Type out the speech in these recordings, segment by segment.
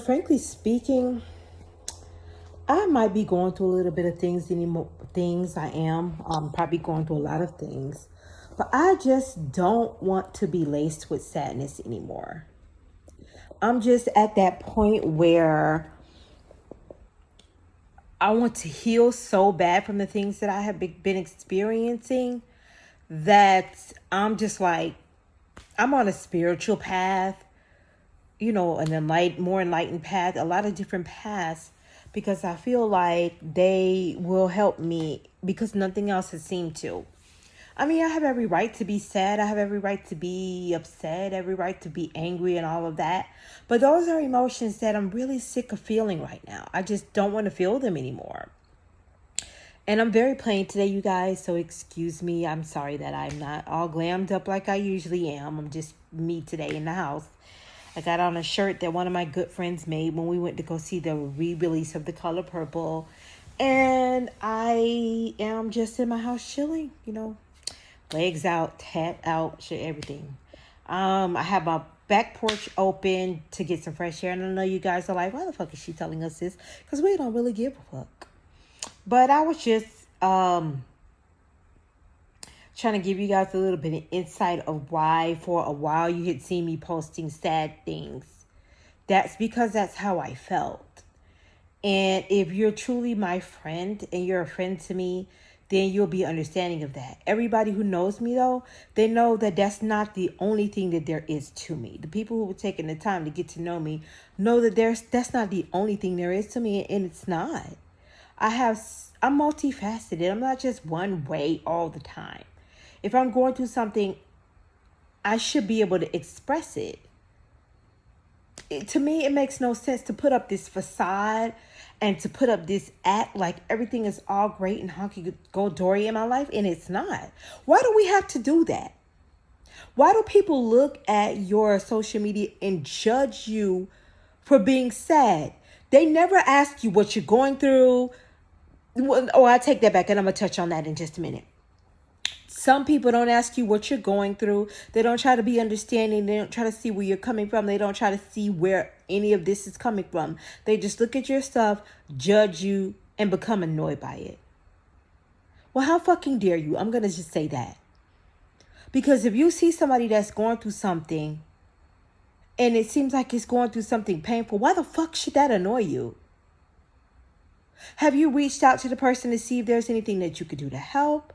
frankly speaking, I might be going through a little bit of things anymore. Things I am probably going through a lot of things, but I just don't want to be laced with sadness anymore. I'm just at that point where I want to heal so bad from the things that I have been experiencing that I'm just like, I'm on a spiritual path, an more enlightened path, a lot of different paths, because I feel like they will help me because nothing else has seemed to. I mean, I have every right to be sad. I have every right to be upset, every right to be angry and all of that. But those are emotions that I'm really sick of feeling right now. I just don't want to feel them anymore. And I'm very plain today, you guys, so excuse me. I'm sorry that I'm not all glammed up like I usually am. I'm just me today in the house. I got on a shirt that one of my good friends made when we went to go see the re-release of The Color Purple. And I am just in my house chilling, legs out, hat out, shit, everything. I have my back porch open to get some fresh air. And I know you guys are like, why the fuck is she telling us this? Because we don't really give a fuck. But I was just trying to give you guys a little bit of insight of why for a while you had seen me posting sad things. That's because that's how I felt. And if you're truly my friend and you're a friend to me, then you'll be understanding of that. Everybody who knows me, though, they know that that's not the only thing that there is to me. The people who are taking the time to get to know me know that that's not the only thing there is to me, and it's not. I'm multifaceted. I'm not just one way all the time. If I'm going through something, I should be able to express it. To me, it makes no sense to put up this facade and to put up this act like everything is all great and hunky-dory in my life, and it's not. Why do we have to do that? Why do people look at your social media and judge you for being sad? They never ask you what you're going through. Oh, I take that back, and I'm going to touch on that in just a minute. Some people don't ask you what you're going through. They don't try to be understanding. They don't try to see where you're coming from. They don't try to see where any of this is coming from. They just look at your stuff, judge you, and become annoyed by it. Well, how fucking dare you? I'm going to just say that. Because if you see somebody that's going through something, and it seems like it's going through something painful, why the fuck should that annoy you? Have you reached out to the person to see if there's anything that you could do to help?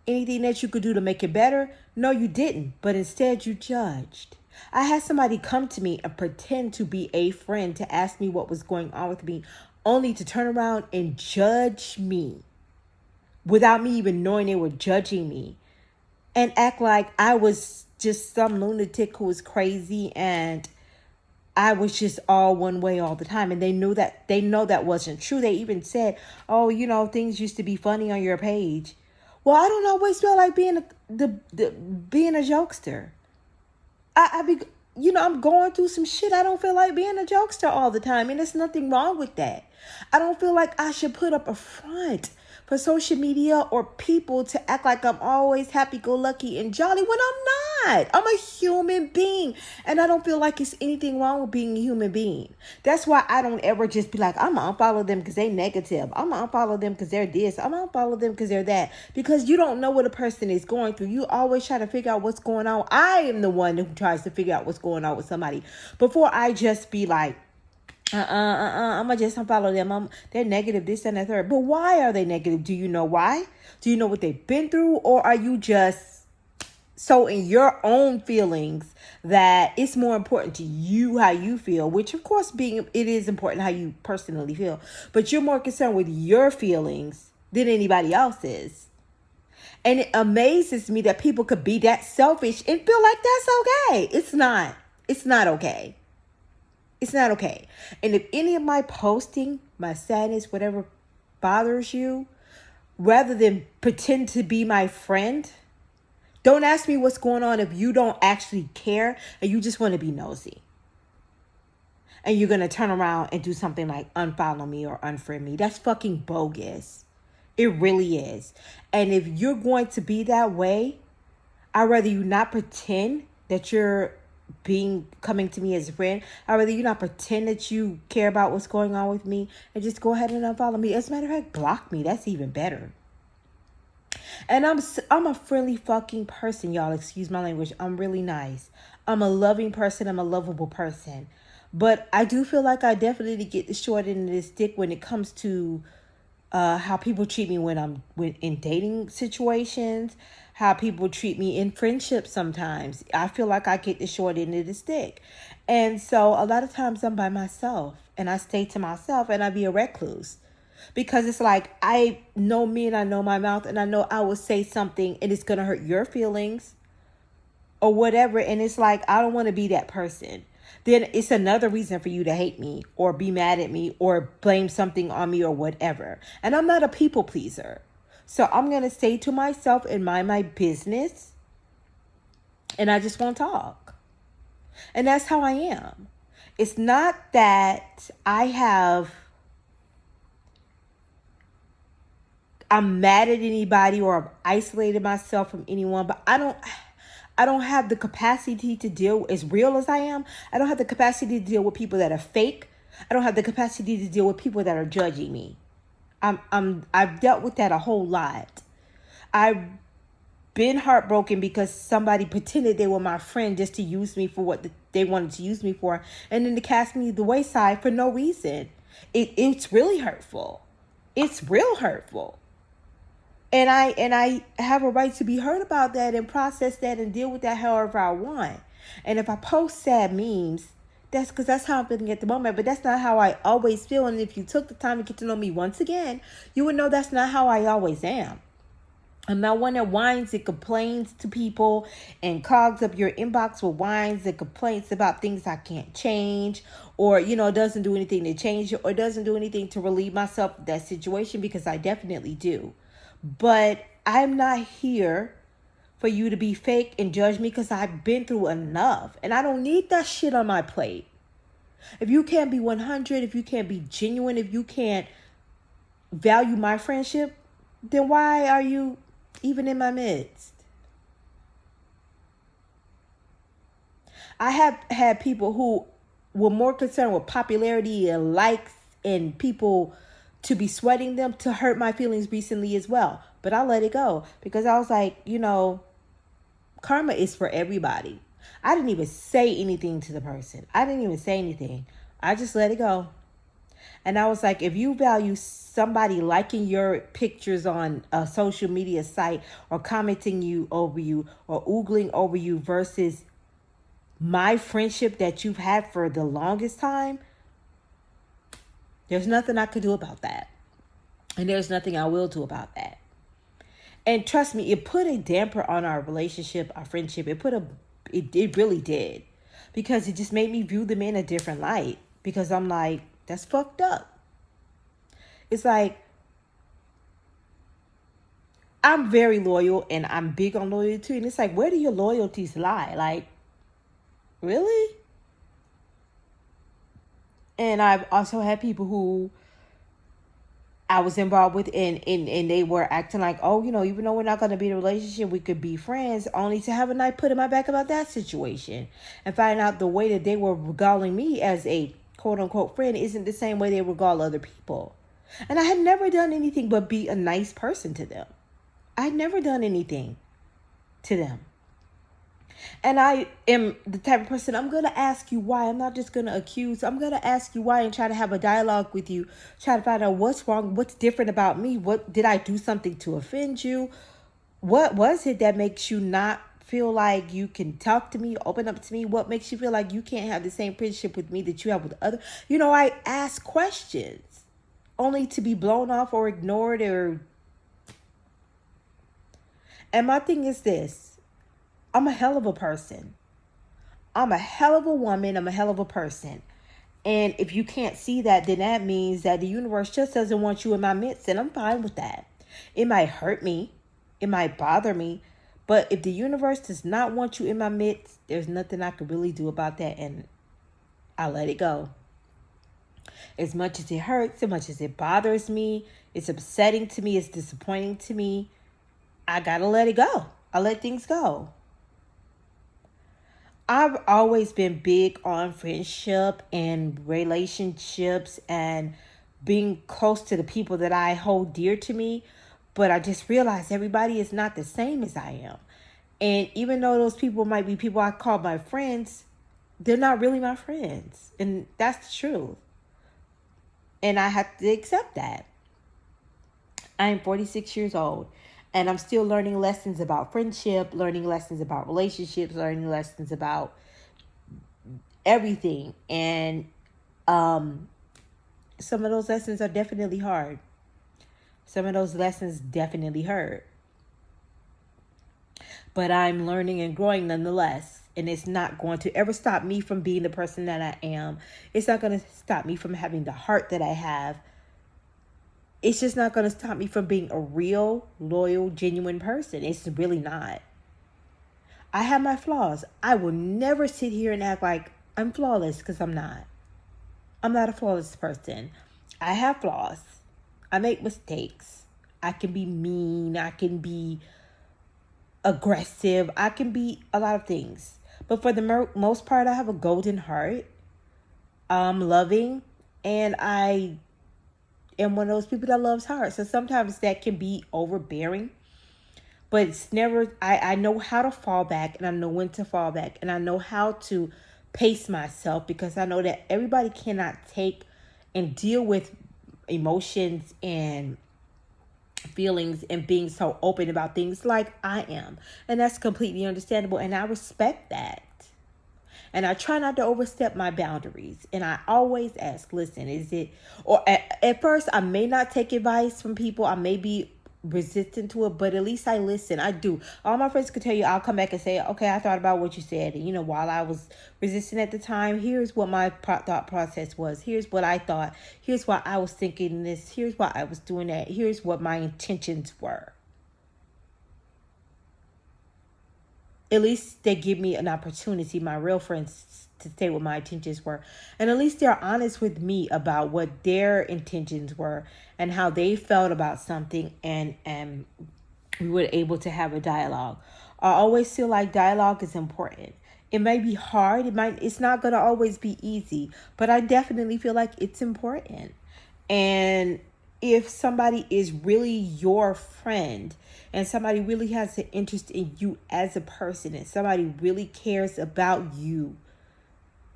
Anything that you could do to make it better? No, you didn't, but instead you judged. I had somebody come to me and pretend to be a friend to ask me what was going on with me, only to turn around and judge me without me even knowing they were judging me, and act like I was just some lunatic who was crazy and I was just all one way all the time. And they know that wasn't true. They even said, oh, things used to be funny on your page. Well, I don't always feel like being a jokester. I'm going through some shit. I don't feel like being a jokester all the time. And there's nothing wrong with that. I don't feel like I should put up a front for social media or people to act like I'm always happy-go-lucky and jolly when I'm not. I'm a human being. And I don't feel like it's anything wrong with being a human being. That's why I don't ever just be like, I'm going to unfollow them because they negative. I'm going to unfollow them because they're this. I'm going to unfollow them because they're that. Because you don't know what a person is going through. You always try to figure out what's going on. I am the one who tries to figure out what's going on with somebody before I just be like, I'm gonna just unfollow them. They're negative, this and that third. But why are they negative? Do you know why? Do you know what they've been through? Or are you just so in your own feelings that it's more important to you how you feel, which of course it is important how you personally feel, but you're more concerned with your feelings than anybody else's. And it amazes me that people could be that selfish and feel like that's okay. It's not okay. It's not okay. And if any of my posting, my sadness, whatever bothers you, rather than pretend to be my friend, don't ask me what's going on if you don't actually care and you just want to be nosy. And you're going to turn around and do something like unfollow me or unfriend me. That's fucking bogus. It really is. And if you're going to be that way, I'd rather you not pretend that you're coming to me as a friend. I'd rather you not pretend that you care about what's going on with me and just go ahead and unfollow me. As a matter of fact, block me. That's even better. And I'm a friendly fucking person, y'all. Excuse my language. I'm really nice. I'm a loving person. I'm a lovable person. But I do feel like I definitely get the short end of the stick when it comes to how people treat me when I'm in dating situations, how people treat me in friendships sometimes. I feel like I get the short end of the stick. And so a lot of times I'm by myself and I stay to myself and I be a recluse. Because it's like, I know me and I know my mouth and I know I will say something and it's going to hurt your feelings or whatever. And it's like, I don't want to be that person. Then it's another reason for you to hate me or be mad at me or blame something on me or whatever. And I'm not a people pleaser. So I'm going to stay to myself and mind my business. And I just won't talk. And that's how I am. It's not that I'm mad at anybody or I've isolated myself from anyone, but I don't have the capacity to deal, as real as I am, I don't have the capacity to deal with people that are fake. I don't have the capacity to deal with people that are judging me. I've dealt with that a whole lot. I've been heartbroken because somebody pretended they were my friend just to use me for what they wanted to use me for, and then to cast me to the wayside for no reason. It's really hurtful. It's real hurtful. And I have a right to be heard about that and process that and deal with that however I want. And if I post sad memes, that's because that's how I'm feeling at the moment. But that's not how I always feel. And if you took the time to get to know me once again, you would know that's not how I always am. I'm not one that whines and complains to people and clogs up your inbox with whines and complaints about things I can't change, or, doesn't do anything to change it, or doesn't do anything to relieve myself of that situation, because I definitely do. But I'm not here for you to be fake and judge me, because I've been through enough and I don't need that shit on my plate. If you can't be 100, if you can't be genuine, if you can't value my friendship, then why are you even in my midst? I have had people who were more concerned with popularity and likes and people to be sweating them to hurt my feelings recently as well. But I let it go because I was like, karma is for everybody. I didn't even say anything to the person. I didn't even say anything. I just let it go. And I was like, if you value somebody liking your pictures on a social media site or commenting over you or oogling over you versus my friendship that you've had for the longest time, there's nothing I could do about that. And there's nothing I will do about that. And trust me, it put a damper on our relationship, our friendship. It really did. Because it just made me view them in a different light. Because I'm like, that's fucked up. It's like, I'm very loyal and I'm big on loyalty. And it's like, where do your loyalties lie? Like, really? And I've also had people who I was involved with and they were acting like, oh, even though we're not going to be in a relationship, we could be friends, only to have a night put in my back about that situation and find out the way that they were regaling me as a quote unquote friend isn't the same way they regale other people. And I had never done anything but be a nice person to them. I had never done anything to them. And I am the type of person, I'm going to ask you why. I'm not just going to accuse. I'm going to ask you why and try to have a dialogue with you. Try to find out what's wrong, what's different about me. What did I do something to offend you? What was it that makes you not feel like you can talk to me, open up to me? What makes you feel like you can't have the same friendship with me that you have with other? I ask questions only to be blown off or ignored And my thing is this. I'm a hell of a person. I'm a hell of a woman. I'm a hell of a person. And if you can't see that, then that means that the universe just doesn't want you in my midst. And I'm fine with that. It might hurt me. It might bother me. But if the universe does not want you in my midst, there's nothing I can really do about that. And I let it go. As much as it hurts, as much as it bothers me, it's upsetting to me, it's disappointing to me, I gotta let it go. I let things go. I've always been big on friendship and relationships and being close to the people that I hold dear to me. But I just realized everybody is not the same as I am. And even though those people might be people I call my friends, they're not really my friends. And that's the truth. And I have to accept that. I am 46 years old and I'm still learning lessons about friendship, learning lessons about relationships, learning lessons about everything. And some of those lessons are definitely hard. Some of those lessons definitely hurt. But I'm learning and growing nonetheless. And it's not going to ever stop me from being the person that I am. It's not going to stop me from having the heart that I have. It's just not going to stop me from being a real, loyal, genuine person. It's really not. I have my flaws. I will never sit here and act like I'm flawless, because I'm not. I'm not a flawless person. I have flaws. I make mistakes. I can be mean. I can be aggressive. I can be a lot of things. But for the most part, I have a golden heart. I'm loving. And I am one of those people that loves hard. So sometimes that can be overbearing. But it's never, I know how to fall back, and I know when to fall back, and I know how to pace myself, because I know that everybody cannot take and deal with emotions and feelings and being so open about things like I am. And that's completely understandable, and I respect that. And I try not to overstep my boundaries. And I always ask, listen, is it, or at first I may not take advice from people. I may be resistant to it, but at least I listen. I do. All my friends could tell you, I'll come back and say, okay, I thought about what you said. And, while I was resistant at the time, here's what my thought process was. Here's what I thought. Here's why I was thinking this. Here's why I was doing that. Here's what my intentions were. At least they give me an opportunity, my real friends, to say what my intentions were. And at least they're honest with me about what their intentions were and how they felt about something. And we were able to have a dialogue. I always feel like dialogue is important. It may be hard. It's not going to always be easy, but I definitely feel like it's important. And if somebody is really your friend and somebody really has an interest in you as a person and somebody really cares about you,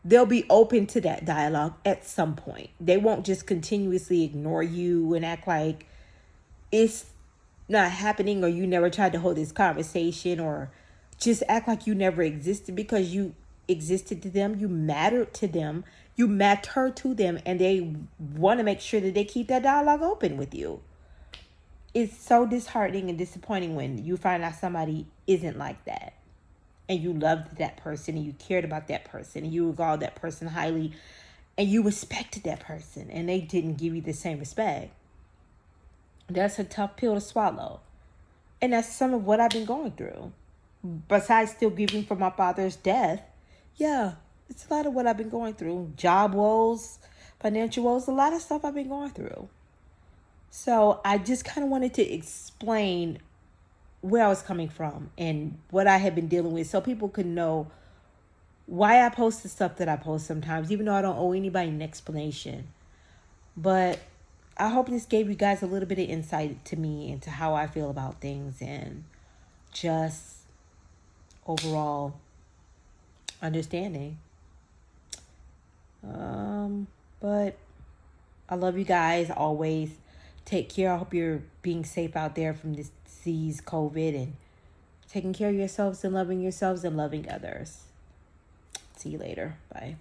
they'll be open to that dialogue at some point. They won't just continuously ignore you and act like it's not happening, or you never tried to hold this conversation, or just act like you never existed, because you existed to them, you mattered to them, you matter to them, and they want to make sure that they keep that dialogue open with you. It's so disheartening and disappointing when you find out somebody isn't like that, and you loved that person, and you cared about that person, and you regard that person highly, and you respected that person, and they didn't give you the same respect. That's a tough pill to swallow. And that's some of what I've been going through. Besides still grieving for my father's death, yeah, it's a lot of what I've been going through. Job woes, financial woes, a lot of stuff I've been going through. So I just kind of wanted to explain where I was coming from and what I had been dealing with, so people could know why I post the stuff that I post sometimes, even though I don't owe anybody an explanation. But I hope this gave you guys a little bit of insight to me into how I feel about things and just overall understanding. But I love you guys always. Take care. I hope you're being safe out there from this disease, COVID, and taking care of yourselves and loving others. See you later. Bye.